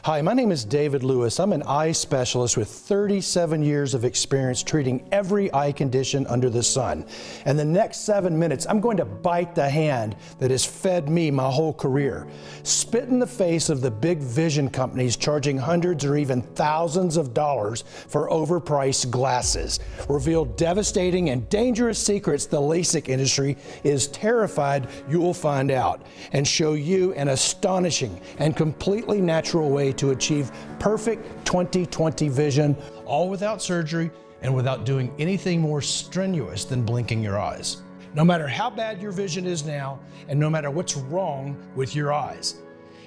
Hi, my name is David Lewis. I'm an eye specialist with 37 years of experience treating every eye condition under the sun. And the next 7 minutes, I'm going to bite the hand that has fed me my whole career. Spit in the face of the big vision companies charging hundreds or even thousands of dollars for overpriced glasses. Reveal devastating and dangerous secrets the LASIK industry is terrified you'll find out. And show you an astonishing and completely natural way to achieve perfect 20/20 vision, all without surgery and without doing anything more strenuous than blinking your eyes. No matter how bad your vision is now, and no matter what's wrong with your eyes.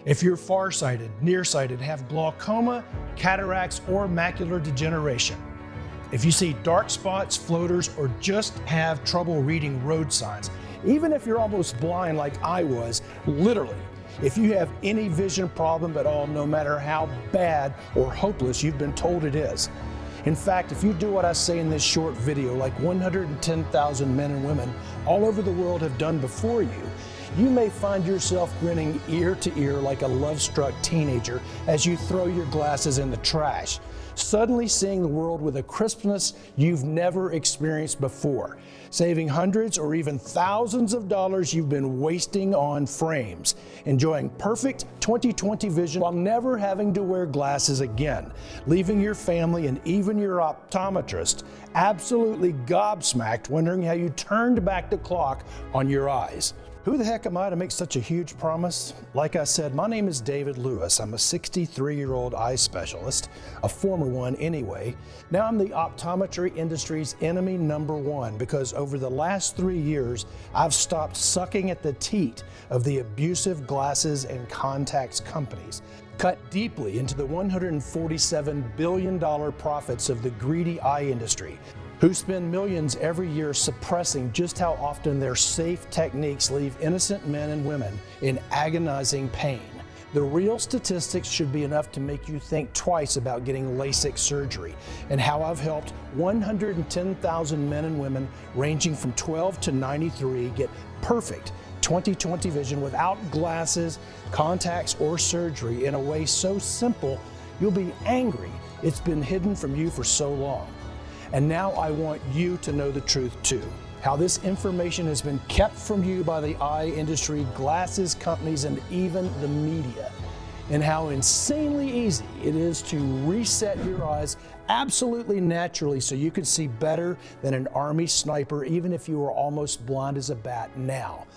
If you're farsighted, nearsighted, have glaucoma, cataracts, or macular degeneration, if you see dark spots, floaters, or just have trouble reading road signs, even if you're almost blind like I was, literally, if you have any vision problem at all, no matter how bad or hopeless you've been told it is. In fact, if you do what I say in this short video, like 110,000 men and women all over the world have done before you, you may find yourself grinning ear to ear like a love-struck teenager as you throw your glasses in the trash, suddenly seeing the world with a crispness you've never experienced before, saving hundreds or even thousands of dollars you've been wasting on frames, enjoying perfect 20/20 vision while never having to wear glasses again, leaving your family and even your optometrist absolutely gobsmacked, wondering how you turned back the clock on your eyes. Who the heck am I to make such a huge promise? Like I said, my name is David Lewis. I'm a 63-year-old eye specialist, a former one anyway. Now I'm the optometry industry's enemy number one because over the last 3 years, I've stopped sucking at the teat of the abusive glasses and contacts companies, cut deeply into the $147 billion profits of the greedy eye industry, who spend millions every year suppressing just how often their safe techniques leave innocent men and women in agonizing pain. The real statistics should be enough to make you think twice about getting LASIK surgery, and how I've helped 110,000 men and women ranging from 12 to 93 get perfect 20/20 vision without glasses, contacts, or surgery in a way so simple you'll be angry it's been hidden from you for so long. And now I want you to know the truth too. How this information has been kept from you by the eye industry, glasses companies, and even the media. And how insanely easy it is to reset your eyes absolutely naturally so you can see better than an army sniper, even if you are almost blind as a bat now.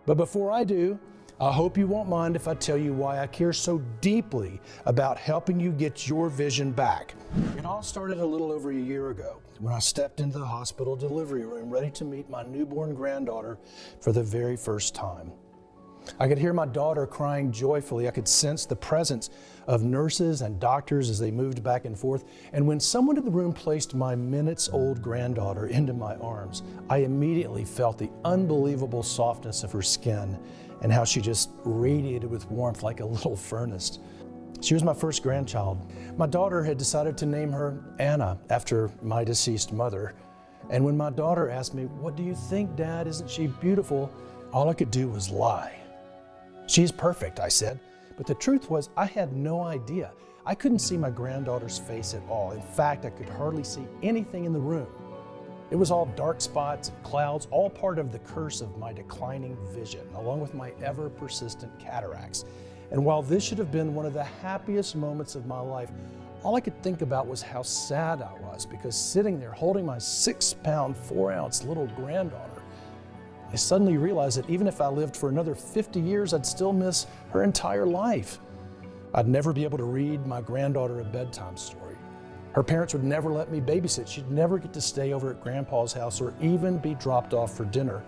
But before I do, I hope you won't mind if I tell you why I care so deeply about helping you get your vision back. It all started a little over a year ago when I stepped into the hospital delivery room ready to meet my newborn granddaughter for the very first time. I could hear my daughter crying joyfully. I could sense the presence of nurses and doctors as they moved back and forth. And when someone in the room placed my minutes-old granddaughter into my arms, I immediately felt the unbelievable softness of her skin and how she just radiated with warmth like a little furnace. She was my first grandchild. My daughter had decided to name her Anna after my deceased mother. And when my daughter asked me, "What do you think, Dad? Isn't she beautiful?" all I could do was lie. "She's perfect," I said. But the truth was, I had no idea. I couldn't see my granddaughter's face at all. In fact, I could hardly see anything in the room. It was all dark spots and clouds, all part of the curse of my declining vision, along with my ever-persistent cataracts. And while this should have been one of the happiest moments of my life, all I could think about was how sad I was, because sitting there holding my 6-pound, 4-ounce little granddaughter, I suddenly realized that even if I lived for another 50 years, I'd still miss her entire life. I'd never be able to read my granddaughter a bedtime story. Her parents would never let me babysit. She'd never get to stay over at Grandpa's house or even be dropped off for dinner.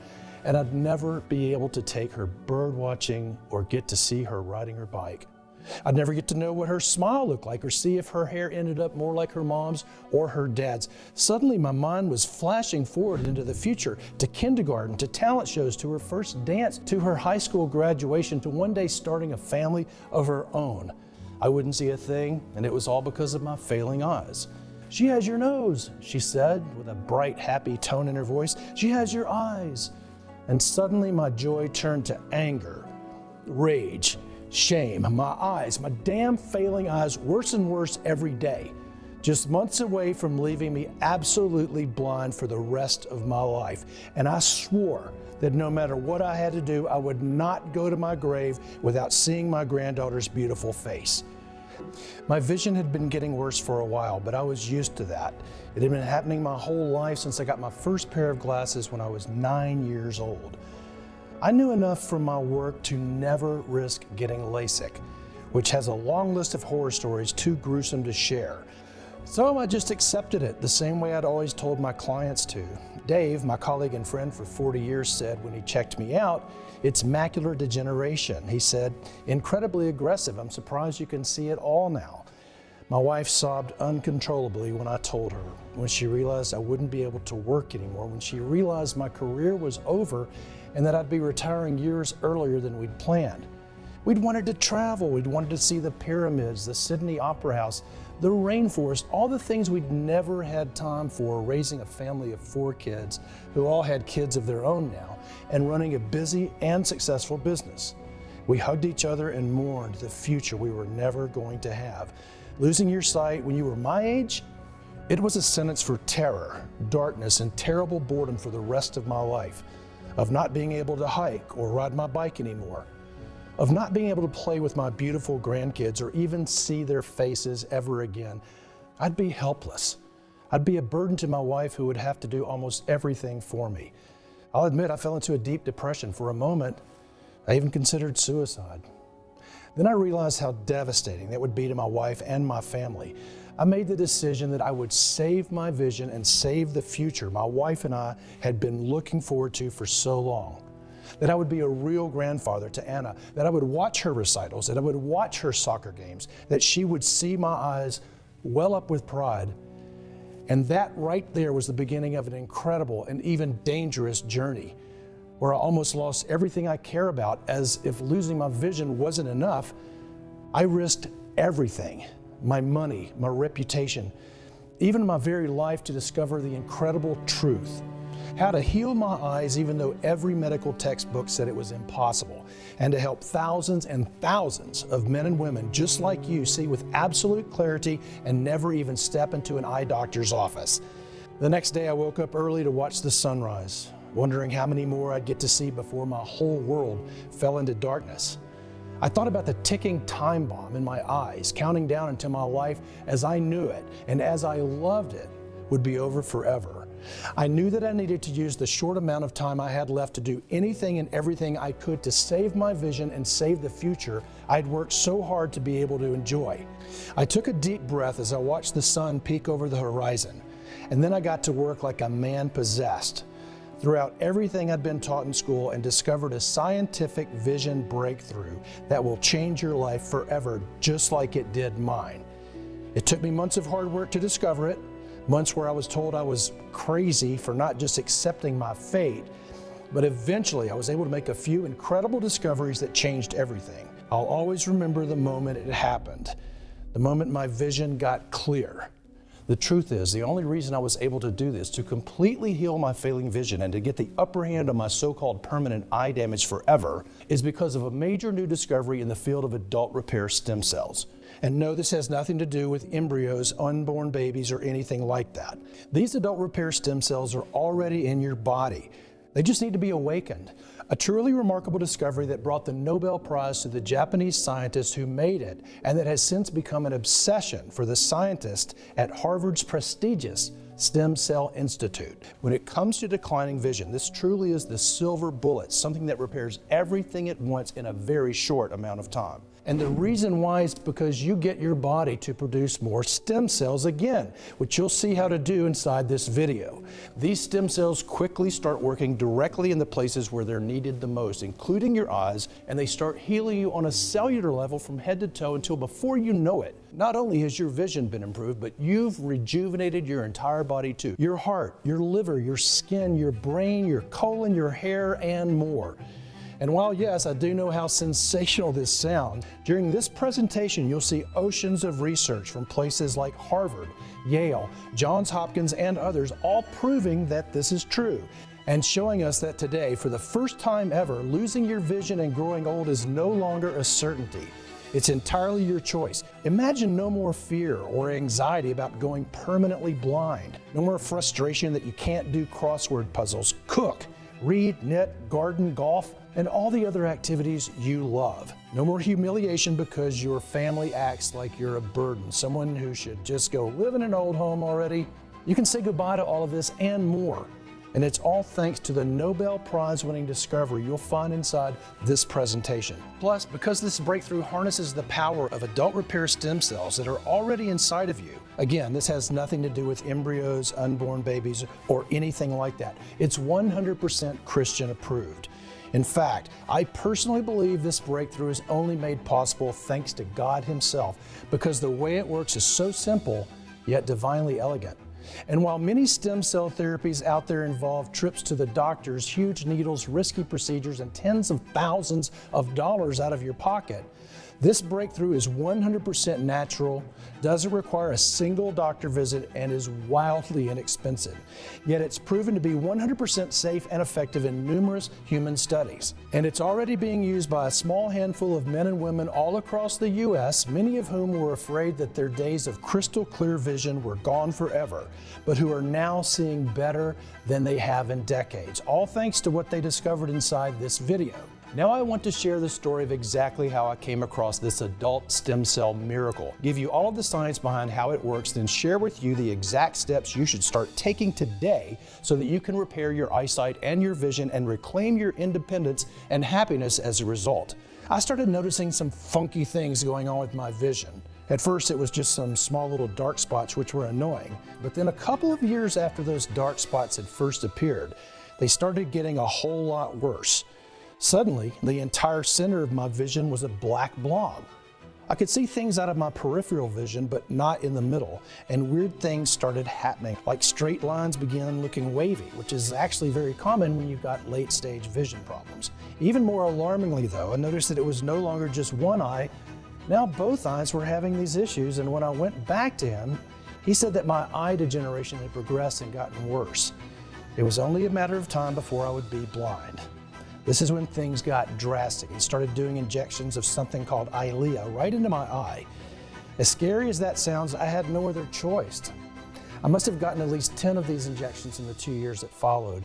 And I'd never be able to take her bird watching or get to see her riding her bike. I'd never get to know what her smile looked like or see if her hair ended up more like her mom's or her dad's. Suddenly my mind was flashing forward into the future, to kindergarten, to talent shows, to her first dance, to her high school graduation, to one day starting a family of her own. I wouldn't see a thing, and it was all because of my failing eyes. "She has your nose," she said with a bright, happy tone in her voice. "She has your eyes." And suddenly my joy turned to anger, rage, Shame, my eyes, my damn failing eyes, worse and worse every day. Just months away from leaving me absolutely blind for the rest of my life. And I swore that no matter what I had to do, I would not go to my grave without seeing my granddaughter's beautiful face. My vision had been getting worse for a while, but I was used to that. It had been happening my whole life since I got my first pair of glasses when I was 9 years old. I knew enough from my work to never risk getting LASIK, which has a long list of horror stories too gruesome to share. So I just accepted it the same way I'd always told my clients to. Dave, my colleague and friend for 40 years, said when he checked me out, "It's macular degeneration." He said, "Incredibly aggressive. I'm surprised you can see it all now." My wife sobbed uncontrollably when I told her, when she realized I wouldn't be able to work anymore, when she realized my career was over and that I'd be retiring years earlier than we'd planned. We'd wanted to travel, we'd wanted to see the pyramids, the Sydney Opera House, the rainforest, all the things we'd never had time for, raising a family of 4 kids who all had kids of their own now, and running a busy and successful business. We hugged each other and mourned the future we were never going to have. Losing your sight when you were my age, it was a sentence for terror, darkness, and terrible boredom for the rest of my life, of not being able to hike or ride my bike anymore, of not being able to play with my beautiful grandkids or even see their faces ever again. I'd be helpless. I'd be a burden to my wife who would have to do almost everything for me. I'll admit I fell into a deep depression. For a moment, I even considered suicide. Then I realized how devastating that would be to my wife and my family. I made the decision that I would save my vision and save the future my wife and I had been looking forward to for so long. That I would be a real grandfather to Anna, that I would watch her recitals, that I would watch her soccer games, that she would see my eyes well up with pride. And that right there was the beginning of an incredible and even dangerous journey, where I almost lost everything I care about, as if losing my vision wasn't enough. I risked everything, my money, my reputation, even my very life, to discover the incredible truth. How to heal my eyes even though every medical textbook said it was impossible, and to help thousands and thousands of men and women just like you see with absolute clarity and never even step into an eye doctor's office. The next day I woke up early to watch the sunrise, wondering how many more I'd get to see before my whole world fell into darkness. I thought about the ticking time bomb in my eyes, counting down until my life as I knew it and as I loved it would be over forever. I knew that I needed to use the short amount of time I had left to do anything and everything I could to save my vision and save the future I'd worked so hard to be able to enjoy. I took a deep breath as I watched the sun peek over the horizon, and then I got to work like a man possessed. Throughout everything I'd been taught in school, and discovered a scientific vision breakthrough that will change your life forever, just like it did mine. It took me months of hard work to discover it, months where I was told I was crazy for not just accepting my fate, but eventually I was able to make a few incredible discoveries that changed everything. I'll always remember the moment it happened, the moment my vision got clear. The truth is, the only reason I was able to do this, to completely heal my failing vision and to get the upper hand on my so-called permanent eye damage forever, is because of a major new discovery in the field of adult repair stem cells. And no, this has nothing to do with embryos, unborn babies, or anything like that. These adult repair stem cells are already in your body. They just need to be awakened. A truly remarkable discovery that brought the Nobel Prize to the Japanese scientist who made it, and that has since become an obsession for the scientists at Harvard's prestigious Stem Cell Institute. When it comes to declining vision, this truly is the silver bullet, something that repairs everything at once in a very short amount of time. And the reason why is because you get your body to produce more stem cells again, which you'll see how to do inside this video. These stem cells quickly start working directly in the places where they're needed the most, including your eyes, and they start healing you on a cellular level from head to toe until before you know it, not only has your vision been improved, but you've rejuvenated your entire body too. Your heart, your liver, your skin, your brain, your colon, your hair, and more. And while yes, I do know how sensational this sounds, during this presentation you'll see oceans of research from places like Harvard, Yale, Johns Hopkins, and others, all proving that this is true. and showing us that today, for the first time ever, losing your vision and growing old is no longer a certainty. It's entirely your choice. Imagine no more fear or anxiety about going permanently blind. No more frustration that you can't do crossword puzzles, cook, read, knit, garden, golf, and all the other activities you love. No more humiliation because your family acts like you're a burden, someone who should just go live in an old home already. You can say goodbye to all of this and more. And it's all thanks to the Nobel Prize-winning discovery you'll find inside this presentation. Plus, because this breakthrough harnesses the power of adult repair stem cells that are already inside of you. Again, this has nothing to do with embryos, unborn babies, or anything like that. It's 100% Christian approved. In fact, I personally believe this breakthrough is only made possible thanks to God Himself, because the way it works is so simple, yet divinely elegant. And while many stem cell therapies out there involve trips to the doctors, huge needles, risky procedures, and tens of thousands of dollars out of your pocket, this breakthrough is 100% natural, doesn't require a single doctor visit, and is wildly inexpensive. Yet it's proven to be 100% safe and effective in numerous human studies. And it's already being used by a small handful of men and women all across the U.S., many of whom were afraid that their days of crystal clear vision were gone forever, but who are now seeing better than they have in decades, all thanks to what they discovered inside this video. Now I want to share the story of exactly how I came across this adult stem cell miracle, give you all of the science behind how it works, then share with you the exact steps you should start taking today so that you can repair your eyesight and your vision and reclaim your independence and happiness as a result. I started noticing some funky things going on with my vision. At first, it was just some small little dark spots which were annoying, but then a couple of years after those dark spots had first appeared, they started getting a whole lot worse. Suddenly, the entire center of my vision was a black blob. I could see things out of my peripheral vision, but not in the middle, and weird things started happening, like straight lines began looking wavy, which is actually very common when you've got late-stage vision problems. Even more alarmingly, though, I noticed that it was no longer just one eye. Now both eyes were having these issues, and when I went back to him, he said that my eye degeneration had progressed and gotten worse. It was only a matter of time before I would be blind. This is when things got drastic. He started doing injections of something called Eylea right into my eye. As scary as that sounds, I had no other choice. I must have gotten at least 10 of these injections in the 2 years that followed.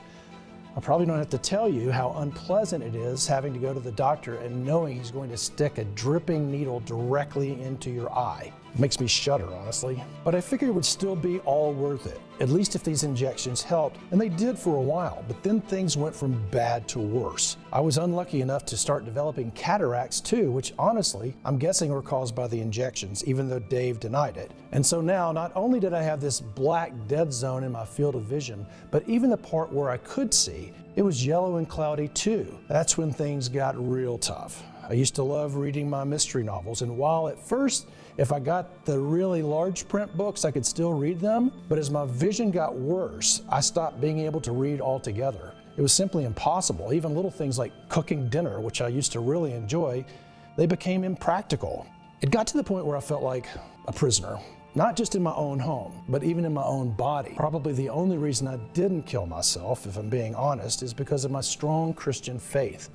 I probably don't have to tell you how unpleasant it is having to go to the doctor and knowing he's going to stick a dripping needle directly into your eye. It makes me shudder, honestly. But I figured it would still be all worth it, at least if these injections helped, and they did for a while, but then things went from bad to worse. I was unlucky enough to start developing cataracts too, which honestly, I'm guessing were caused by the injections, even though Dave denied it. And so now, not only did I have this black dead zone in my field of vision, but even the part where I could see, it was yellow and cloudy too. That's when things got real tough. I used to love reading my mystery novels, and while at first, if I got the really large print books, I could still read them, but as my vision got worse, I stopped being able to read altogether. It was simply impossible. Even little things like cooking dinner, which I used to really enjoy, they became impractical. It got to the point where I felt like a prisoner, not just in my own home, but even in my own body. Probably the only reason I didn't kill myself, if I'm being honest, is because of my strong Christian faith,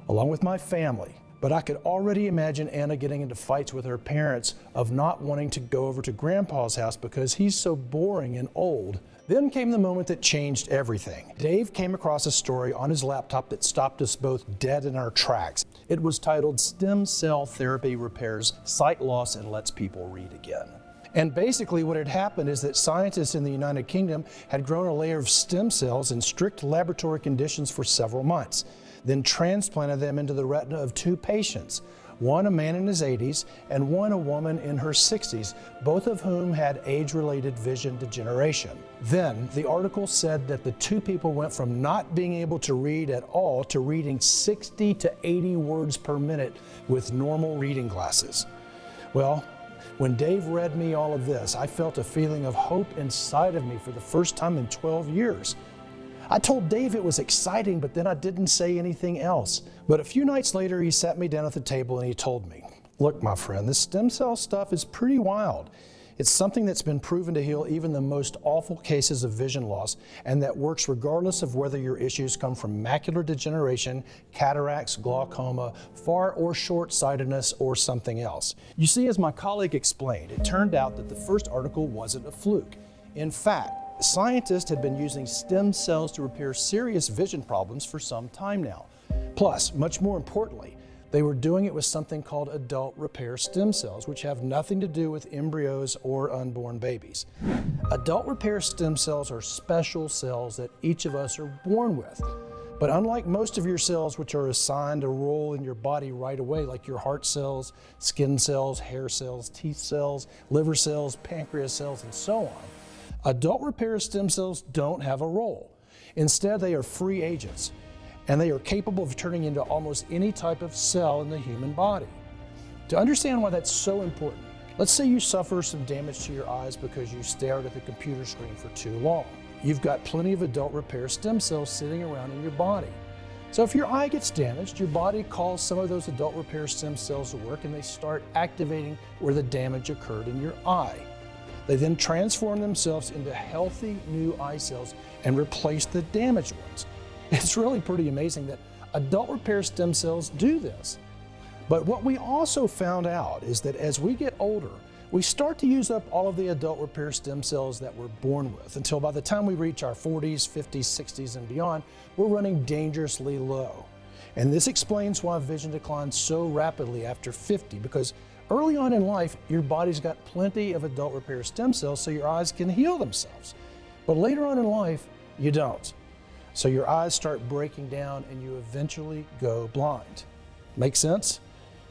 along with my family. But I could already imagine Anna getting into fights with her parents of not wanting to go over to Grandpa's house because he's so boring and old. Then came the moment that changed everything. Dave came across a story on his laptop that stopped us both dead in our tracks. It was titled "Stem Cell Therapy Repairs Sight Loss and Lets People Read Again." And basically what had happened is that scientists in the United Kingdom had grown a layer of stem cells in strict laboratory conditions for several months, then transplanted them into the retina of 2 patients, one a man in his 80s and one a woman in her 60s, both of whom had age-related vision degeneration. Then the article said that the 2 people went from not being able to read at all to reading 60 to 80 words per minute with normal reading glasses. Well, when Dave read me all of this, I felt a feeling of hope inside of me for the first time in 12 years. I told Dave it was exciting, but then I didn't say anything else. But a few nights later, he sat me down at the table and he told me, "Look, my friend, this stem cell stuff is pretty wild. It's something that's been proven to heal even the most awful cases of vision loss, and that works regardless of whether your issues come from macular degeneration, cataracts, glaucoma, far or short-sightedness, or something else. You see, as my colleague explained, it turned out that the first article wasn't a fluke. In fact, scientists had been using stem cells to repair serious vision problems for some time now. Plus, much more importantly, they were doing it with something called adult repair stem cells, which have nothing to do with embryos or unborn babies. Adult repair stem cells are special cells that each of us are born with. But unlike most of your cells, which are assigned a role in your body right away, like your heart cells, skin cells, hair cells, teeth cells, liver cells, pancreas cells, and so on, adult repair stem cells don't have a role. Instead, they are free agents, and they are capable of turning into almost any type of cell in the human body. To understand why that's so important, let's say you suffer some damage to your eyes because you stared at the computer screen for too long. You've got plenty of adult repair stem cells sitting around in your body. So if your eye gets damaged, your body calls some of those adult repair stem cells to work, and they start activating where the damage occurred in your eye. They then transform themselves into healthy new eye cells and replace the damaged ones. It's really pretty amazing that adult repair stem cells do this. But what we also found out is that as we get older, we start to use up all of the adult repair stem cells that we're born with, until by the time we reach our 40s, 50s, 60s, and beyond, we're running dangerously low. And this explains why vision declines so rapidly after 50, because early on in life, your body's got plenty of adult repair stem cells so your eyes can heal themselves. But later on in life, you don't. So your eyes start breaking down and you eventually go blind. Make sense?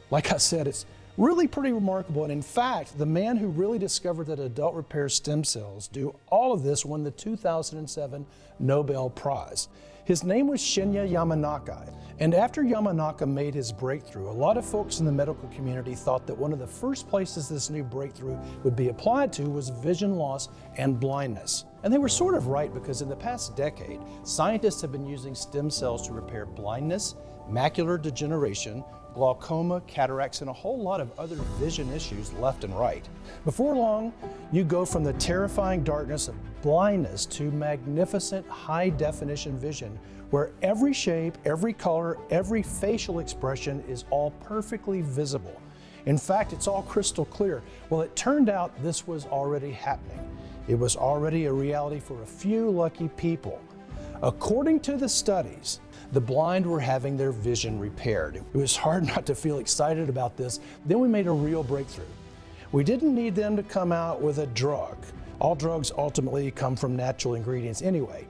Like I said, it's really pretty remarkable. And in fact, the man who really discovered that adult repair stem cells do all of this won the 2007 Nobel Prize. His name was Shinya Yamanaka. And after Yamanaka made his breakthrough, a lot of folks in the medical community thought that one of the first places this new breakthrough would be applied to was vision loss and blindness. And they were sort of right, because in the past decade, scientists have been using stem cells to repair blindness, macular degeneration, glaucoma, cataracts, and a whole lot of other vision issues left and right. Before long, you go from the terrifying darkness of blindness to magnificent high-definition vision, where every shape, every color, every facial expression is all perfectly visible. In fact, it's all crystal clear. Well, it turned out this was already happening. It was already a reality for a few lucky people. According to the studies, the blind were having their vision repaired. It was hard not to feel excited about this. Then we made a real breakthrough. We didn't need them to come out with a drug. All drugs ultimately come from natural ingredients anyway.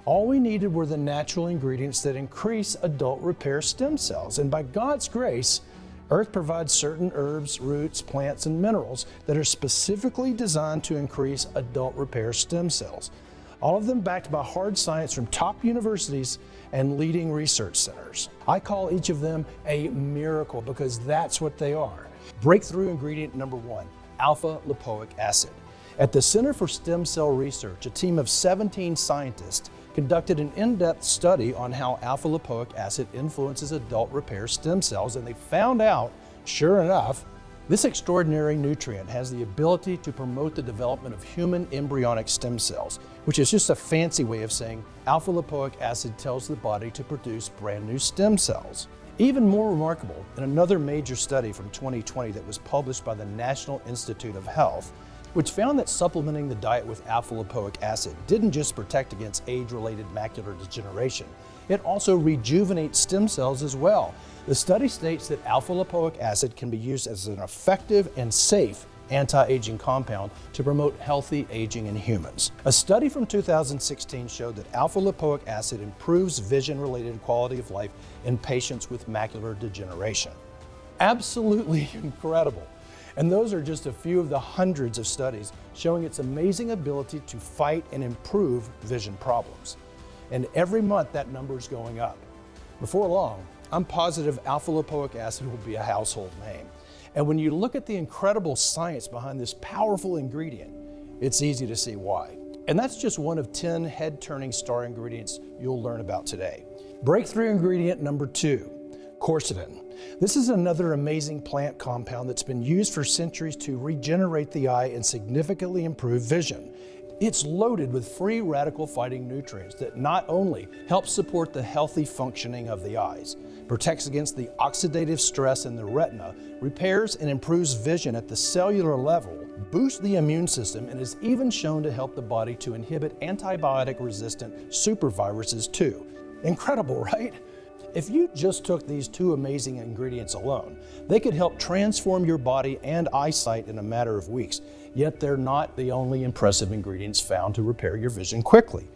All we needed were the natural ingredients that increase adult repair stem cells. And by God's grace, Earth provides certain herbs, roots, plants, and minerals that are specifically designed to increase adult repair stem cells. All of them backed by hard science from top universities and leading research centers. I call each of them a miracle, because that's what they are. Breakthrough ingredient number 1, alpha-lipoic acid. At the Center for Stem Cell Research, a team of 17 scientists conducted an in-depth study on how alpha-lipoic acid influences adult repair stem cells, and they found out, sure enough, this extraordinary nutrient has the ability to promote the development of human embryonic stem cells, which is just a fancy way of saying alpha-lipoic acid tells the body to produce brand new stem cells. Even more remarkable, in another major study from 2020 that was published by the National Institute of Health, which found that supplementing the diet with alpha-lipoic acid didn't just protect against age-related macular degeneration, it also rejuvenates stem cells as well. The study states that alpha-lipoic acid can be used as an effective and safe anti-aging compound to promote healthy aging in humans. A study from 2016 showed that alpha-lipoic acid improves vision-related quality of life in patients with macular degeneration. Absolutely incredible. And those are just a few of the hundreds of studies showing its amazing ability to fight and improve vision problems. And every month that number is going up. Before long, I'm positive alpha-lipoic acid will be a household name. And when you look at the incredible science behind this powerful ingredient, it's easy to see why. And that's just one of 10 head-turning star ingredients you'll learn about today. Breakthrough ingredient number 2, Quercetin. This is another amazing plant compound that's been used for centuries to regenerate the eye and significantly improve vision. It's loaded with free radical-fighting nutrients that not only help support the healthy functioning of the eyes, protects against the oxidative stress in the retina, repairs and improves vision at the cellular level, boosts the immune system, and is even shown to help the body to inhibit antibiotic-resistant superviruses too. Incredible, right? If you just took these two amazing ingredients alone, they could help transform your body and eyesight in a matter of weeks. Yet they're not the only impressive ingredients found to repair your vision quickly.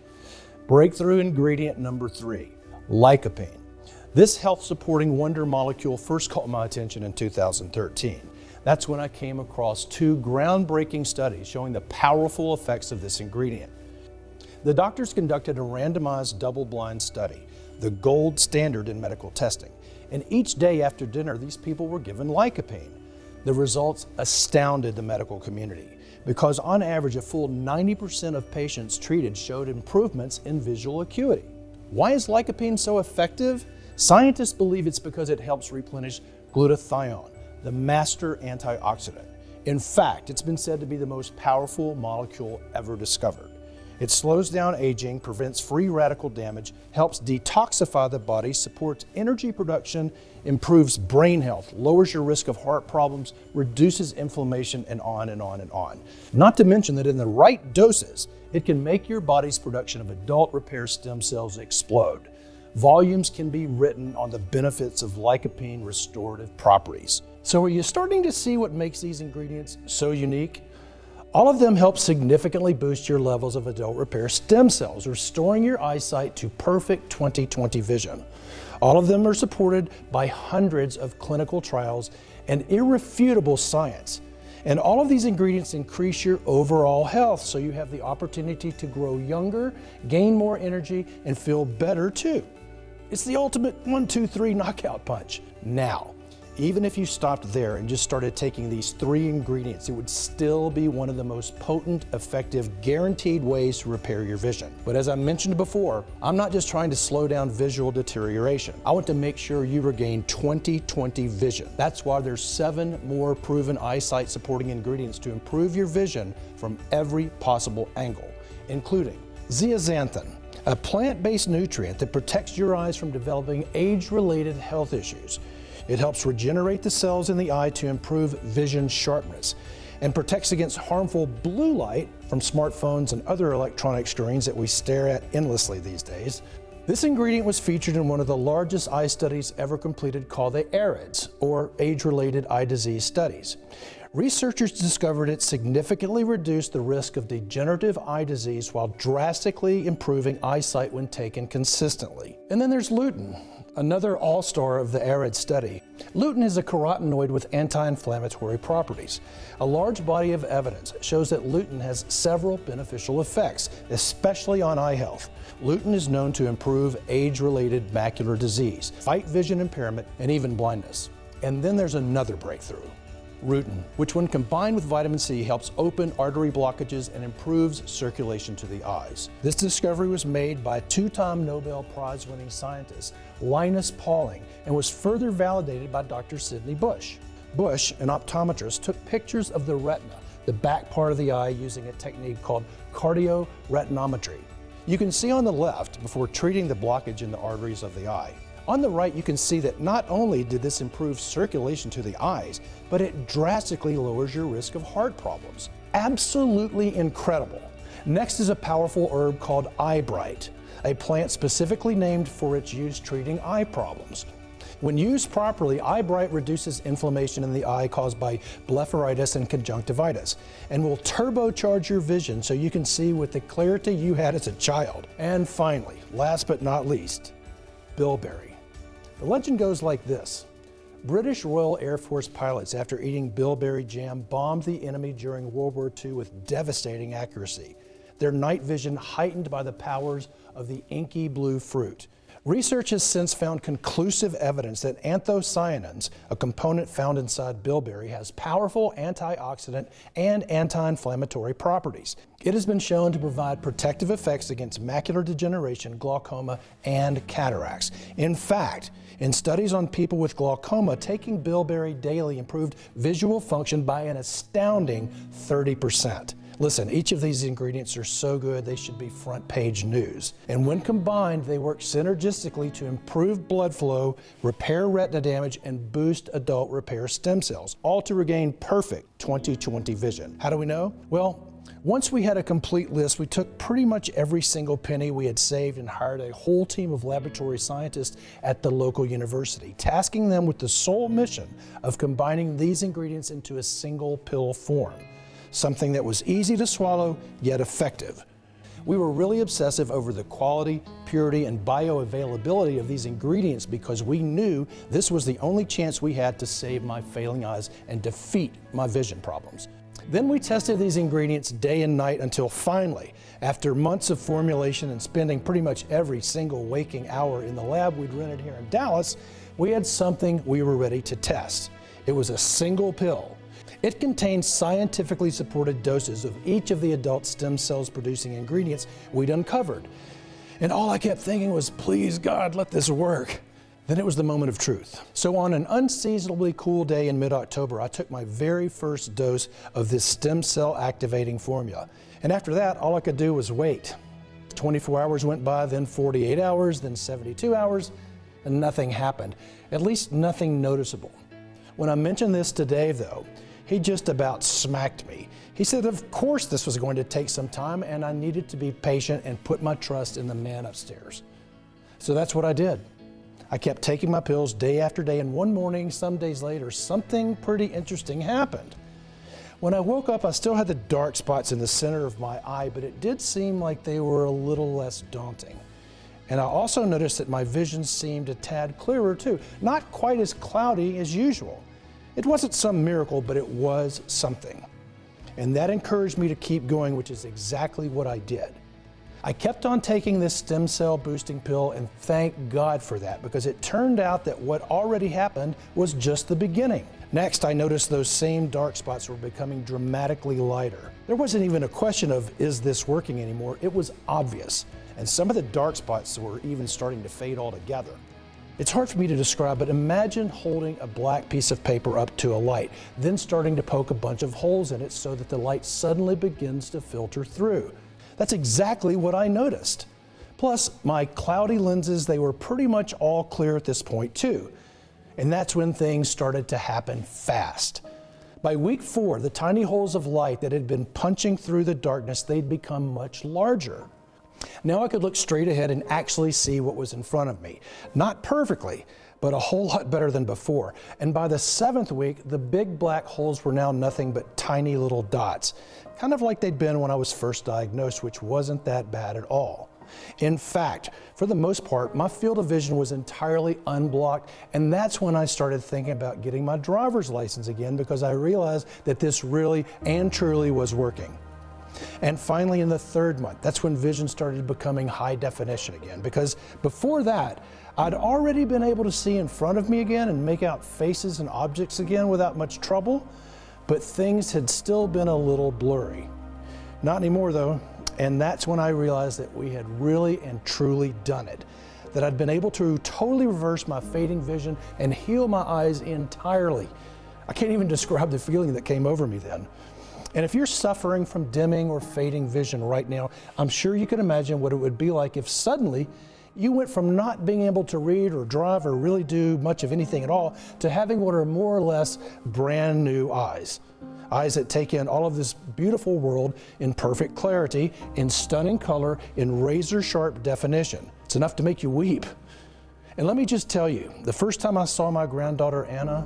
Breakthrough ingredient number 3, lycopene. This health-supporting wonder molecule first caught my attention in 2013. That's when I came across 2 groundbreaking studies showing the powerful effects of this ingredient. The doctors conducted a randomized double-blind study, the gold standard in medical testing. And each day after dinner, these people were given lycopene. The results astounded the medical community because on average, a full 90% of patients treated showed improvements in visual acuity. Why is lycopene so effective? Scientists believe it's because it helps replenish glutathione, the master antioxidant. In fact, it's been said to be the most powerful molecule ever discovered. It slows down aging, prevents free radical damage, helps detoxify the body, supports energy production, improves brain health, lowers your risk of heart problems, reduces inflammation, and on and on and on. Not to mention that in the right doses, it can make your body's production of adult repair stem cells explode. Volumes can be written on the benefits of lycopene restorative properties. So are you starting to see what makes these ingredients so unique? All of them help significantly boost your levels of adult repair stem cells, restoring your eyesight to perfect 20/20 vision. All of them are supported by hundreds of clinical trials and irrefutable science. And all of these ingredients increase your overall health, so you have the opportunity to grow younger, gain more energy, and feel better too. It's the ultimate 1, 2, 3 knockout punch. Now, even if you stopped there and just started taking these 3 ingredients, it would still be one of the most potent, effective, guaranteed ways to repair your vision. But as I mentioned before, I'm not just trying to slow down visual deterioration. I want to make sure you regain 20/20 vision. That's why there's 7 more proven eyesight supporting ingredients to improve your vision from every possible angle, including zeaxanthin, a plant-based nutrient that protects your eyes from developing age-related health issues. It helps regenerate the cells in the eye to improve vision sharpness and protects against harmful blue light from smartphones and other electronic screens that we stare at endlessly these days. This ingredient was featured in one of the largest eye studies ever completed called the AREDS, or Age-Related Eye Disease Studies. Researchers discovered it significantly reduced the risk of degenerative eye disease while drastically improving eyesight when taken consistently. And then there's lutein, another all-star of the ARED study. Lutein is a carotenoid with anti-inflammatory properties. A large body of evidence shows that lutein has several beneficial effects, especially on eye health. Lutein is known to improve age-related macular disease, fight vision impairment, and even blindness. And then there's another breakthrough, rutin, which when combined with vitamin C helps open artery blockages and improves circulation to the eyes. This discovery was made by 2-time Nobel Prize-winning scientist Linus Pauling and was further validated by Dr. Sidney Bush. Bush, an optometrist, took pictures of the retina, the back part of the eye, using a technique called cardioretinometry. You can see on the left before treating the blockage in the arteries of the eye. On the right, you can see that not only did this improve circulation to the eyes, but it drastically lowers your risk of heart problems. Absolutely incredible. Next is a powerful herb called eyebright, a plant specifically named for its use treating eye problems. When used properly, eyebright reduces inflammation in the eye caused by blepharitis and conjunctivitis and will turbocharge your vision so you can see with the clarity you had as a child. And finally, last but not least, bilberry. The legend goes like this. British Royal Air Force pilots, after eating bilberry jam, bombed the enemy during World War II with devastating accuracy. Their night vision heightened by the powers of the inky blue fruit. Research has since found conclusive evidence that anthocyanins, a component found inside bilberry, has powerful antioxidant and anti-inflammatory properties. It has been shown to provide protective effects against macular degeneration, glaucoma, and cataracts. In fact, in studies on people with glaucoma, taking bilberry daily improved visual function by an astounding 30%. Listen, each of these ingredients are so good they should be front page news. And when combined, they work synergistically to improve blood flow, repair retina damage, and boost adult repair stem cells, all to regain perfect 20/20 vision. How do we know? Well, once we had a complete list, we took pretty much every single penny we had saved and hired a whole team of laboratory scientists at the local university, tasking them with the sole mission of combining these ingredients into a single pill form. Something that was easy to swallow, yet effective. We were really obsessive over the quality, purity, and bioavailability of these ingredients because we knew this was the only chance we had to save my failing eyes and defeat my vision problems. Then we tested these ingredients day and night until finally, after months of formulation and spending pretty much every single waking hour in the lab we'd rented here in Dallas, we had something we were ready to test. It was a single pill. It contained scientifically supported doses of each of the adult stem cells producing ingredients we'd uncovered. And all I kept thinking was, please God, let this work. Then it was the moment of truth. So on an unseasonably cool day in mid-October, I took my very first dose of this stem cell activating formula. And after that, all I could do was wait. 24 hours went by, then 48 hours, then 72 hours, and nothing happened. At least nothing noticeable. When I mentioned this to Dave, though, he just about smacked me. He said, of course this was going to take some time and I needed to be patient and put my trust in the man upstairs. So that's what I did. I kept taking my pills day after day, and one morning, some days later, something pretty interesting happened. When I woke up, I still had the dark spots in the center of my eye, but it did seem like they were a little less daunting. And I also noticed that my vision seemed a tad clearer too, not quite as cloudy as usual. It wasn't some miracle, but it was something. And that encouraged me to keep going, which is exactly what I did. I kept on taking this stem cell boosting pill, and thank God for that, because it turned out that what already happened was just the beginning. Next, I noticed those same dark spots were becoming dramatically lighter. There wasn't even a question of, is this working anymore? It was obvious. And some of the dark spots were even starting to fade altogether. It's hard for me to describe, but imagine holding a black piece of paper up to a light, then starting to poke a bunch of holes in it so that the light suddenly begins to filter through. That's exactly what I noticed. Plus, my cloudy lenses, they were pretty much all clear at this point too. And that's when things started to happen fast. By week 4, the tiny holes of light that had been punching through the darkness, they'd become much larger. Now I could look straight ahead and actually see what was in front of me. Not perfectly, but a whole lot better than before. And by the 7th week, the big black holes were now nothing but tiny little dots, kind of like they'd been when I was first diagnosed, which wasn't that bad at all. In fact, for the most part, my field of vision was entirely unblocked, and that's when I started thinking about getting my driver's license again, because I realized that this really and truly was working. And finally, in the 3rd month, that's when vision started becoming high definition again, because before that, I'd already been able to see in front of me again and make out faces and objects again without much trouble, but things had still been a little blurry. Not anymore though, and that's when I realized that we had really and truly done it, that I'd been able to totally reverse my fading vision and heal my eyes entirely. I can't even describe the feeling that came over me then. And if you're suffering from dimming or fading vision right now, I'm sure you can imagine what it would be like if suddenly you went from not being able to read or drive or really do much of anything at all to having what are more or less brand new eyes. Eyes that take in all of this beautiful world in perfect clarity, in stunning color, in razor sharp definition. It's enough to make you weep. And let me just tell you, the first time I saw my granddaughter Anna,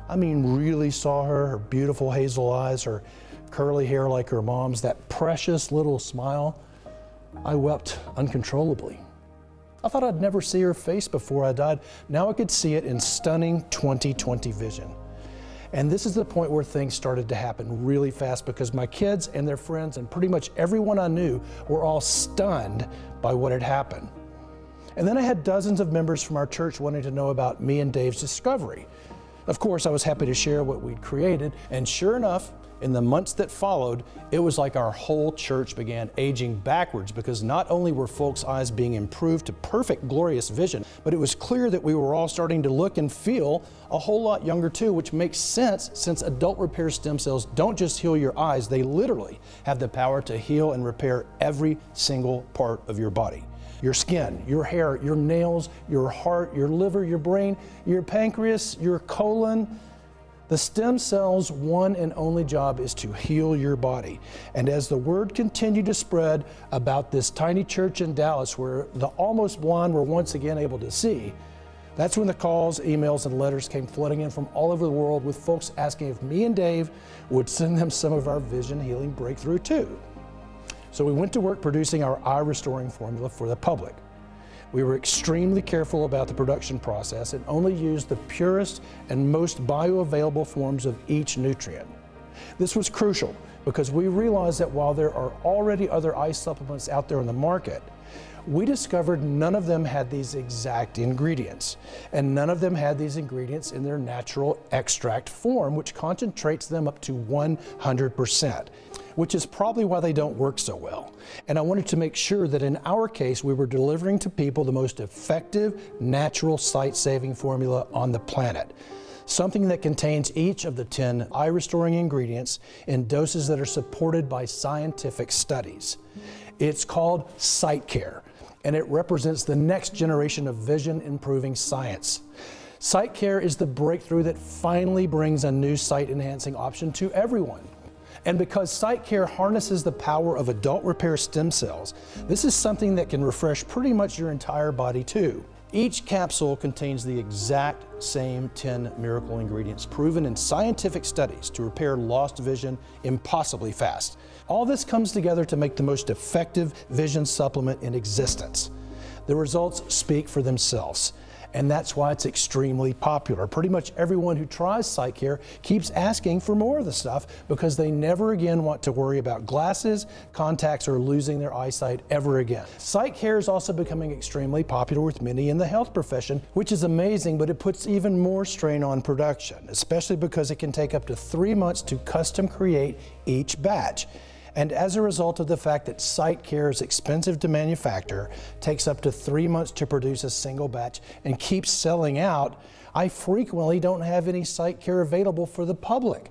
I mean really saw her beautiful hazel eyes, her curly hair like her mom's, that precious little smile, I wept uncontrollably. I thought I'd never see her face before I died. Now I could see it in stunning 20/20 vision. And this is the point where things started to happen really fast, because my kids and their friends and pretty much everyone I knew were all stunned by what had happened. And then I had dozens of members from our church wanting to know about me and Dave's discovery. Of course, I was happy to share what we'd created, and sure enough, in the months that followed, it was like our whole church began aging backwards, because not only were folks' eyes being improved to perfect, glorious vision, but it was clear that we were all starting to look and feel a whole lot younger too, which makes sense since adult repair stem cells don't just heal your eyes, they literally have the power to heal and repair every single part of your body. Your skin, your hair, your nails, your heart, your liver, your brain, your pancreas, your colon. The stem cells' one and only job is to heal your body. And as the word continued to spread about this tiny church in Dallas where the almost blind were once again able to see, that's when the calls, emails, and letters came flooding in from all over the world with folks asking if me and Dave would send them some of our vision healing breakthrough too. So we went to work producing our eye restoring formula for the public. We were extremely careful about the production process and only used the purest and most bioavailable forms of each nutrient. This was crucial because we realized that while there are already other eye supplements out there on the market, we discovered none of them had these exact ingredients, and none of them had these ingredients in their natural extract form, which concentrates them up to 100%. Which is probably why they don't work so well. And I wanted to make sure that in our case, we were delivering to people the most effective, natural sight-saving formula on the planet. Something that contains each of the 10 eye-restoring ingredients in doses that are supported by scientific studies. It's called SightCare, and it represents the next generation of vision-improving science. SightCare is the breakthrough that finally brings a new sight-enhancing option to everyone. And because SightCare harnesses the power of adult repair stem cells, this is something that can refresh pretty much your entire body too. Each capsule contains the exact same 10 miracle ingredients proven in scientific studies to repair lost vision impossibly fast. All this comes together to make the most effective vision supplement in existence. The results speak for themselves. And that's why it's extremely popular. Pretty much everyone who tries SightCare keeps asking for more of the stuff because they never again want to worry about glasses, contacts, or losing their eyesight ever again. SightCare is also becoming extremely popular with many in the health profession, which is amazing, but it puts even more strain on production, especially because it can take up to 3 months to custom create each batch. And as a result of the fact that SightCare is expensive to manufacture, takes up to 3 months to produce a single batch, and keeps selling out, I frequently don't have any SightCare available for the public.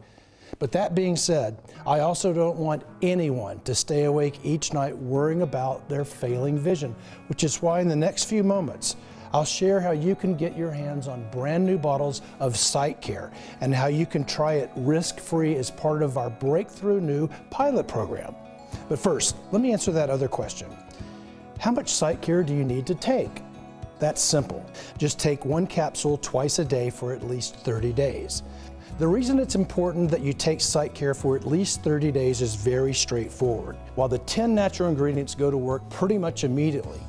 But that being said, I also don't want anyone to stay awake each night worrying about their failing vision, which is why in the next few moments, I'll share how you can get your hands on brand new bottles of SightCare and how you can try it risk-free as part of our breakthrough new pilot program. But first, let me answer that other question. How much SightCare do you need to take? That's simple. Just take 1 capsule twice a day for at least 30 days. The reason it's important that you take SightCare for at least 30 days is very straightforward. While the 10 natural ingredients go to work pretty much immediately,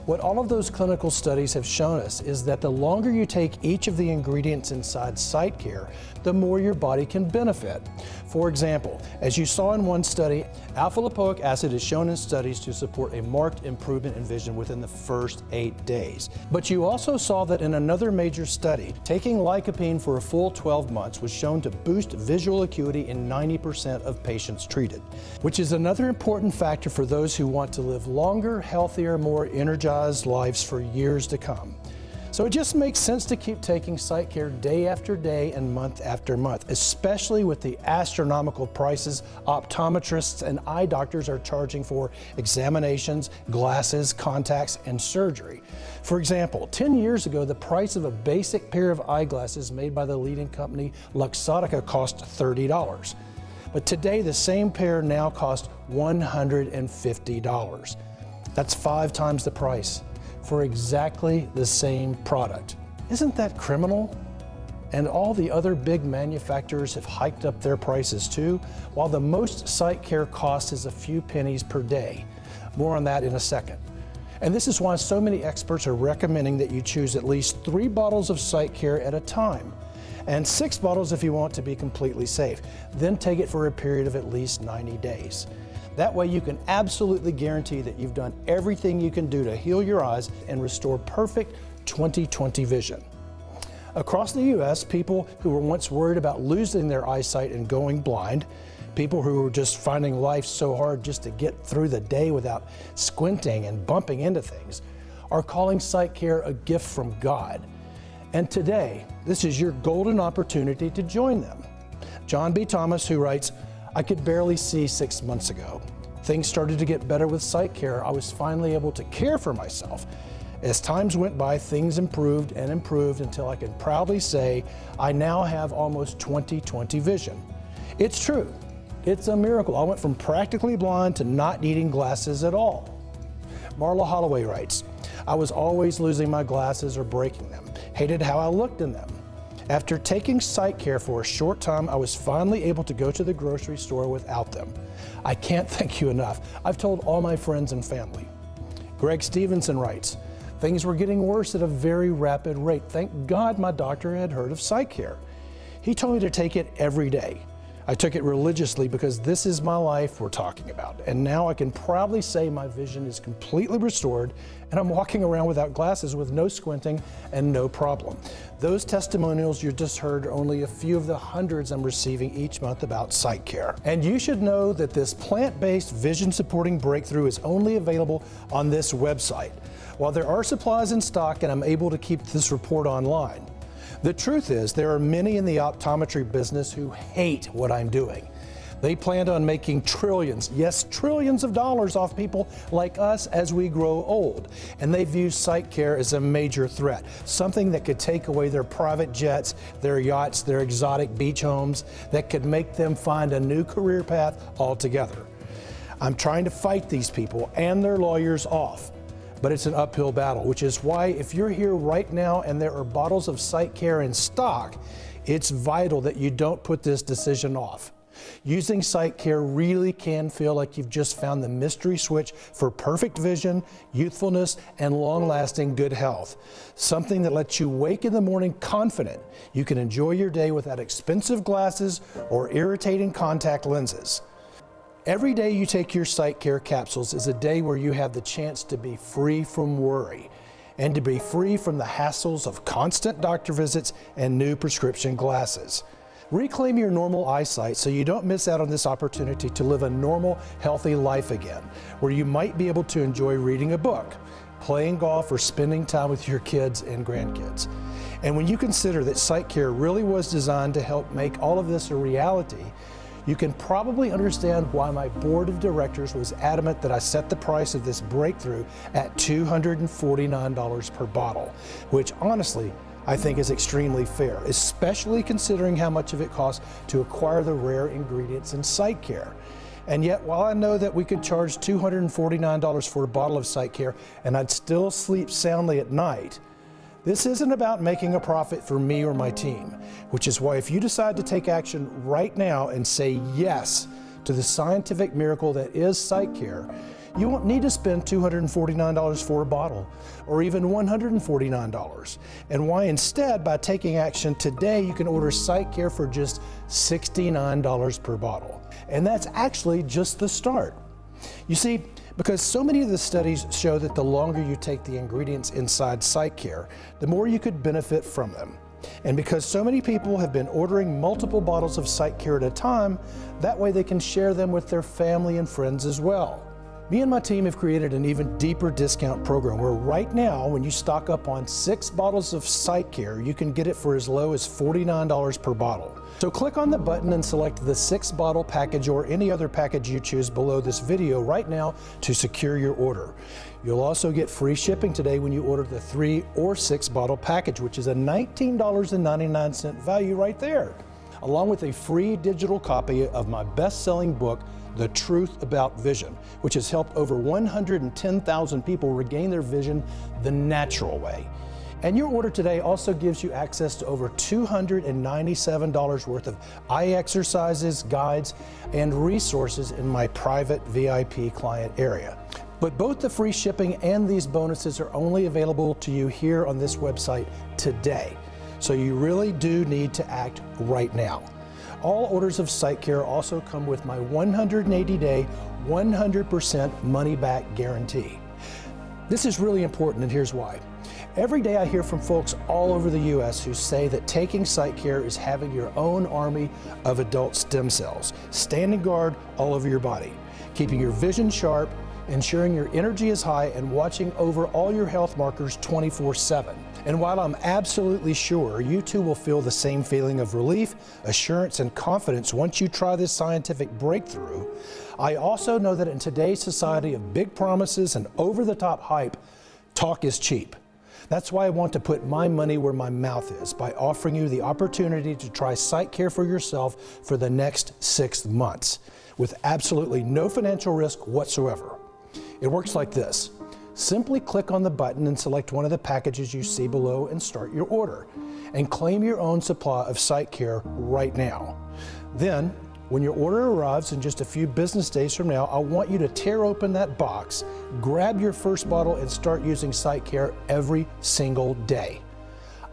what all of those clinical studies have shown us is that the longer you take each of the ingredients inside SightCare, the more your body can benefit. For example, as you saw in one study, alpha-lipoic acid is shown in studies to support a marked improvement in vision within the first 8 days. But you also saw that in another major study, taking lycopene for a full 12 months was shown to boost visual acuity in 90% of patients treated, which is another important factor for those who want to live longer, healthier, more energized lives for years to come. So it just makes sense to keep taking SightCare day after day and month after month, especially with the astronomical prices optometrists and eye doctors are charging for examinations, glasses, contacts, and surgery. For example, 10 years ago, the price of a basic pair of eyeglasses made by the leading company Luxottica cost $30. But today, the same pair now costs $150. That's 5 times the price for exactly the same product. Isn't that criminal? And all the other big manufacturers have hiked up their prices too, while the most SightCare cost is a few pennies per day. More on that in a second. And this is why so many experts are recommending that you choose at least 3 bottles of SightCare at a time, and 6 bottles if you want to be completely safe. Then take it for a period of at least 90 days. That way you can absolutely guarantee that you've done everything you can do to heal your eyes and restore perfect 20/20 vision. Across the U.S., people who were once worried about losing their eyesight and going blind, people who were just finding life so hard just to get through the day without squinting and bumping into things, are calling SightCare a gift from God. And today, this is your golden opportunity to join them. John B. Thomas, who writes, "I could barely see 6 months ago. Things started to get better with SightCare. I was finally able to care for myself. As times went by, things improved and improved until I can proudly say I now have almost 20/20 vision. It's true. It's a miracle. I went from practically blind to not needing glasses at all." Marla Holloway writes, "I was always losing my glasses or breaking them. Hated how I looked in them. After taking SightCare for a short time, I was finally able to go to the grocery store without them. I can't thank you enough. I've told all my friends and family." Greg Stevenson writes, "Things were getting worse at a very rapid rate. Thank God my doctor had heard of SightCare. He told me to take it every day. I took it religiously because this is my life we're talking about. And now I can proudly say my vision is completely restored and I'm walking around without glasses with no squinting and no problem." Those testimonials you just heard are only a few of the hundreds I'm receiving each month about SightCare. And you should know that this plant-based vision supporting breakthrough is only available on this website. While there are supplies in stock and I'm able to keep this report online, the truth is there are many in the optometry business who hate what I'm doing. They planned on making trillions, yes, trillions of dollars off people like us as we grow old. And they view SightCare as a major threat, something that could take away their private jets, their yachts, their exotic beach homes, that could make them find a new career path altogether. I'm trying to fight these people and their lawyers off. But it's an uphill battle, which is why if you're here right now and there are bottles of SightCare in stock, it's vital that you don't put this decision off. Using SightCare really can feel like you've just found the mystery switch for perfect vision, youthfulness, and long-lasting good health. Something that lets you wake in the morning confident you can enjoy your day without expensive glasses or irritating contact lenses. Every day you take your SightCare capsules is a day where you have the chance to be free from worry and to be free from the hassles of constant doctor visits and new prescription glasses. Reclaim your normal eyesight so you don't miss out on this opportunity to live a normal, healthy life again, where you might be able to enjoy reading a book, playing golf, or spending time with your kids and grandkids. And when you consider that SightCare really was designed to help make all of this a reality, you can probably understand why my board of directors was adamant that I set the price of this breakthrough at $249 per bottle, which honestly, I think is extremely fair, especially considering how much of it costs to acquire the rare ingredients in SightCare. And yet, while I know that we could charge $249 for a bottle of SightCare and I'd still sleep soundly at night, this isn't about making a profit for me or my team, which is why if you decide to take action right now and say yes to the scientific miracle that is SightCare, you won't need to spend $249 for a bottle or even $149. And why instead, by taking action today, you can order SightCare for just $69 per bottle. And that's actually just the start. You see, because so many of the studies show that the longer you take the ingredients inside SightCare, the more you could benefit from them. And because so many people have been ordering multiple bottles of SightCare at a time, that way they can share them with their family and friends as well. Me and my team have created an even deeper discount program where right now, when you stock up on 6 bottles of SightCare, you can get it for as low as $49 per bottle. So click on the button and select the 6-bottle package or any other package you choose below this video right now to secure your order. You'll also get free shipping today when you order the 3 or 6-bottle package, which is a $19.99 value right there, along with a free digital copy of my best-selling book, The Truth About Vision, which has helped over 110,000 people regain their vision the natural way. And your order today also gives you access to over $297 worth of eye exercises, guides, and resources in my private VIP client area. But both the free shipping and these bonuses are only available to you here on this website today. So you really do need to act right now. All orders of SightCare also come with my 180-day, 100% money-back guarantee. This is really important, and here's why. Every day I hear from folks all over the U.S. who say that taking SightCare is having your own army of adult stem cells, standing guard all over your body, keeping your vision sharp, ensuring your energy is high, and watching over all your health markers 24/7. And while I'm absolutely sure you too will feel the same feeling of relief, assurance, and confidence once you try this scientific breakthrough, I also know that in today's society of big promises and over-the-top hype, talk is cheap. That's why I want to put my money where my mouth is by offering you the opportunity to try SightCare for yourself for the next 6 months with absolutely no financial risk whatsoever. It works like this. Simply click on the button and select one of the packages you see below and start your order, and claim your own supply of SightCare right now. Then, when your order arrives in just a few business days from now, I want you to tear open that box, grab your first bottle, and start using SightCare every single day.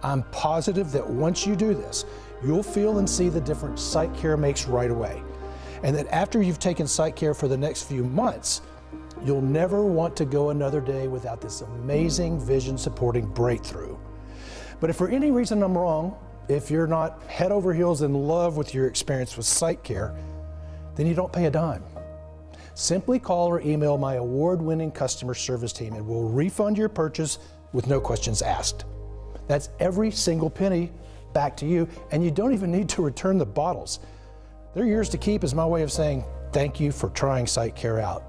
I'm positive that once you do this, you'll feel and see the difference SightCare makes right away, and that after you've taken SightCare for the next few months, you'll never want to go another day without this amazing vision-supporting breakthrough. But if for any reason I'm wrong, if you're not head over heels in love with your experience with SightCare, then you don't pay a dime. Simply call or email my award-winning customer service team and we'll refund your purchase with no questions asked. That's every single penny back to you, and you don't even need to return the bottles. They're yours to keep is my way of saying thank you for trying SightCare out.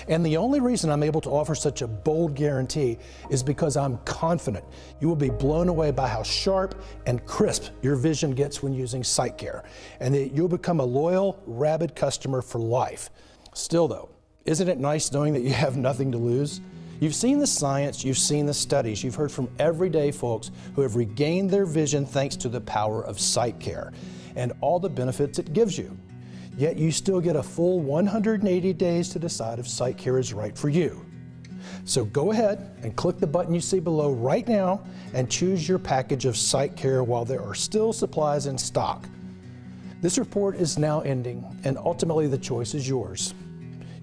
And the only reason I'm able to offer such a bold guarantee is because I'm confident you will be blown away by how sharp and crisp your vision gets when using SightCare, and that you'll become a loyal, rabid customer for life. Still though, isn't it nice knowing that you have nothing to lose? You've seen the science, you've seen the studies, you've heard from everyday folks who have regained their vision thanks to the power of SightCare and all the benefits it gives you. Yet you still get a full 180 days to decide if SightCare is right for you. So go ahead and click the button you see below right now and choose your package of SightCare while there are still supplies in stock. This report is now ending, and ultimately the choice is yours.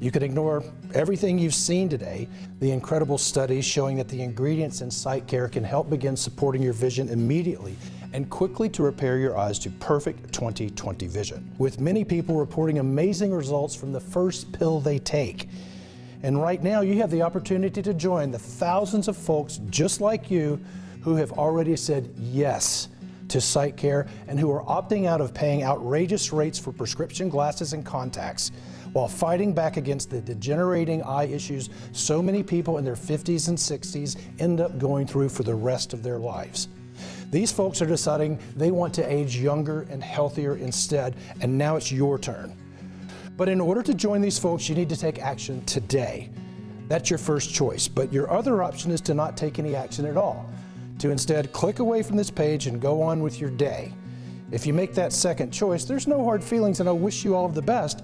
You can ignore everything you've seen today, the incredible studies showing that the ingredients in SightCare can help begin supporting your vision immediately and quickly to repair your eyes to perfect 20/20 vision, with many people reporting amazing results from the first pill they take. And right now you have the opportunity to join the thousands of folks just like you who have already said yes to SightCare and who are opting out of paying outrageous rates for prescription glasses and contacts, while fighting back against the degenerating eye issues so many people in their 50s and 60s end up going through for the rest of their lives. These folks are deciding they want to age younger and healthier instead, and now it's your turn. But in order to join these folks, you need to take action today. That's your first choice, but your other option is to not take any action at all, to instead click away from this page and go on with your day. If you make that second choice, there's no hard feelings, and I wish you all of the best,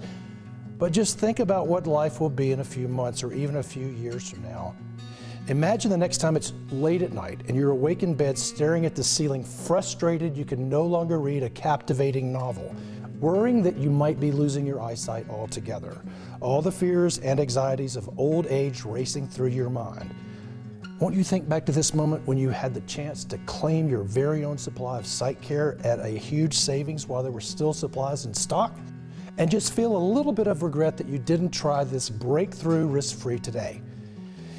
but just think about what life will be in a few months or even a few years from now. Imagine the next time it's late at night and you're awake in bed staring at the ceiling, frustrated you can no longer read a captivating novel, worrying that you might be losing your eyesight altogether. All the fears and anxieties of old age racing through your mind. Won't you think back to this moment when you had the chance to claim your very own supply of SightCare at a huge savings while there were still supplies in stock? And just feel a little bit of regret that you didn't try this breakthrough risk-free today.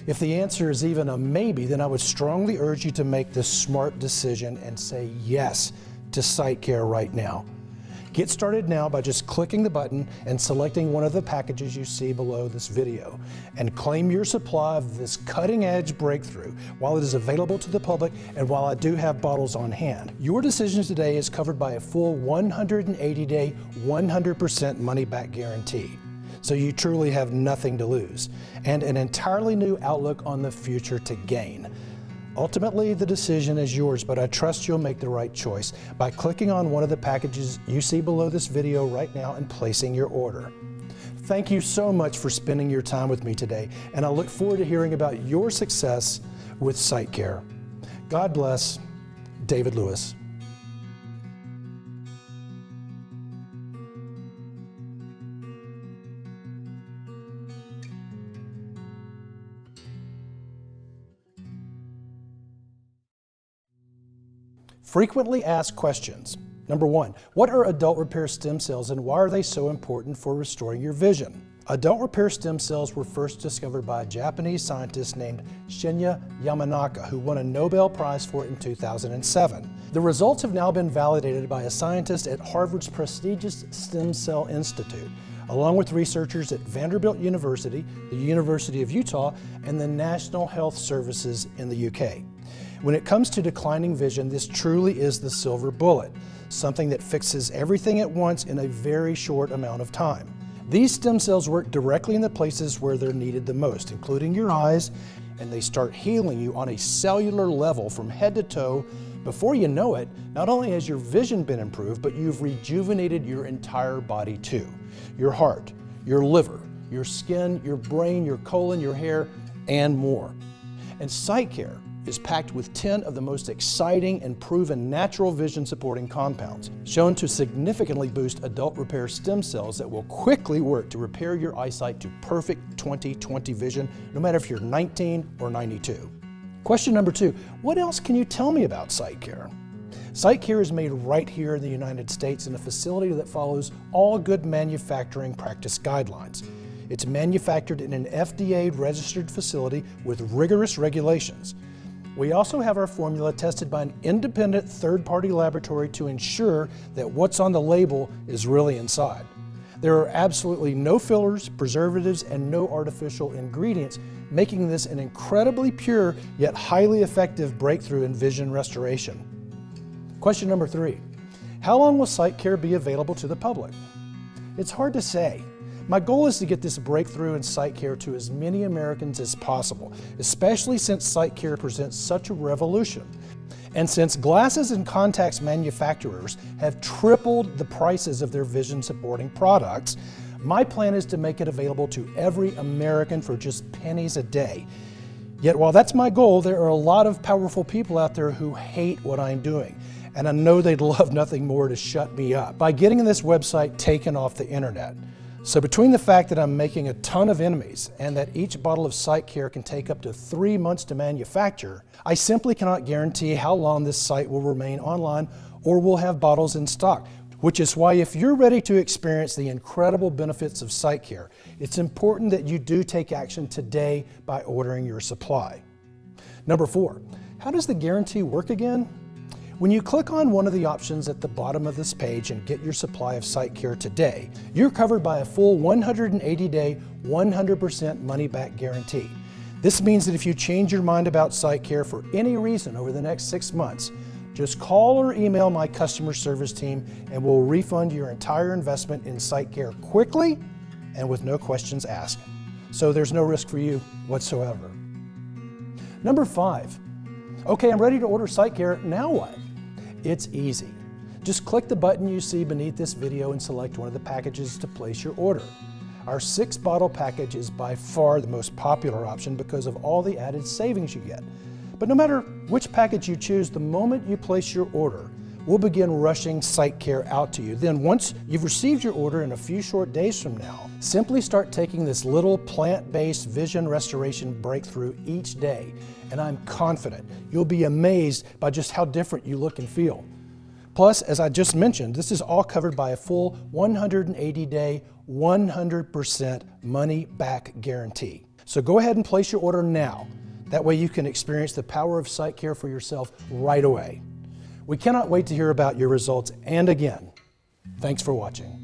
If the answer is even a maybe, then I would strongly urge you to make this smart decision and say yes to SightCare right now. Get started now by just clicking the button and selecting one of the packages you see below this video, and claim your supply of this cutting-edge breakthrough while it is available to the public and while I do have bottles on hand. Your decision today is covered by a full 180-day, 100% money-back guarantee. So you truly have nothing to lose, and an entirely new outlook on the future to gain. Ultimately, the decision is yours, but I trust you'll make the right choice by clicking on one of the packages you see below this video right now and placing your order. Thank you so much for spending your time with me today, and I look forward to hearing about your success with SightCare. God bless. David Lewis. Frequently asked questions. Number 1, what are adult repair stem cells and why are they so important for restoring your vision? Adult repair stem cells were first discovered by a Japanese scientist named Shinya Yamanaka, who won a Nobel Prize for it in 2007. The results have now been validated by a scientist at Harvard's prestigious Stem Cell Institute, along with researchers at Vanderbilt University, the University of Utah, and the National Health Services in the UK. When it comes to declining vision, this truly is the silver bullet, something that fixes everything at once in a very short amount of time. These stem cells work directly in the places where they're needed the most, including your eyes, and they start healing you on a cellular level from head to toe. Before you know it, not only has your vision been improved, but you've rejuvenated your entire body too. Your heart, your liver, your skin, your brain, your colon, your hair, and more. And SightCare is packed with 10 of the most exciting and proven natural vision supporting compounds, shown to significantly boost adult repair stem cells that will quickly work to repair your eyesight to perfect 20/20 vision, no matter if you're 19 or 92. Question number 2, what else can you tell me about SightCare? SightCare is made right here in the United States in a facility that follows all good manufacturing practice guidelines. It's manufactured in an FDA-registered facility with rigorous regulations. We also have our formula tested by an independent third-party laboratory to ensure that what's on the label is really inside. There are absolutely no fillers, preservatives, and no artificial ingredients, making this an incredibly pure yet highly effective breakthrough in vision restoration. Question number 3, how long will SightCare be available to the public? It's hard to say. My goal is to get this breakthrough in SightCare to as many Americans as possible, especially since SightCare presents such a revolution. And since glasses and contacts manufacturers have tripled the prices of their vision supporting products, my plan is to make it available to every American for just pennies a day. Yet while that's my goal, there are a lot of powerful people out there who hate what I'm doing. And I know they'd love nothing more to shut me up by getting this website taken off the internet. So between the fact that I'm making a ton of enemies and that each bottle of SightCare can take up to 3 months to manufacture, I simply cannot guarantee how long this site will remain online or will have bottles in stock, which is why if you're ready to experience the incredible benefits of SightCare, it's important that you do take action today by ordering your supply. Number 4, how does the guarantee work again? When you click on one of the options at the bottom of this page and get your supply of SightCare today, you're covered by a full 180-day, 100% money-back guarantee. This means that if you change your mind about SightCare for any reason over the next 6 months, just call or email my customer service team and we'll refund your entire investment in SightCare quickly and with no questions asked. So there's no risk for you whatsoever. Number 5, okay, I'm ready to order SightCare, now what? It's easy. Just click the button you see beneath this video and select one of the packages to place your order. Our 6-bottle package is by far the most popular option because of all the added savings you get. But no matter which package you choose, the moment you place your order, we'll begin rushing SightCare out to you. Then once you've received your order in a few short days from now, simply start taking this little plant-based vision restoration breakthrough each day. And I'm confident you'll be amazed by just how different you look and feel. Plus, as I just mentioned, this is all covered by a full 180-day, 100% money-back guarantee. So go ahead and place your order now. That way you can experience the power of SightCare for yourself right away. We cannot wait to hear about your results, and again, thanks for watching.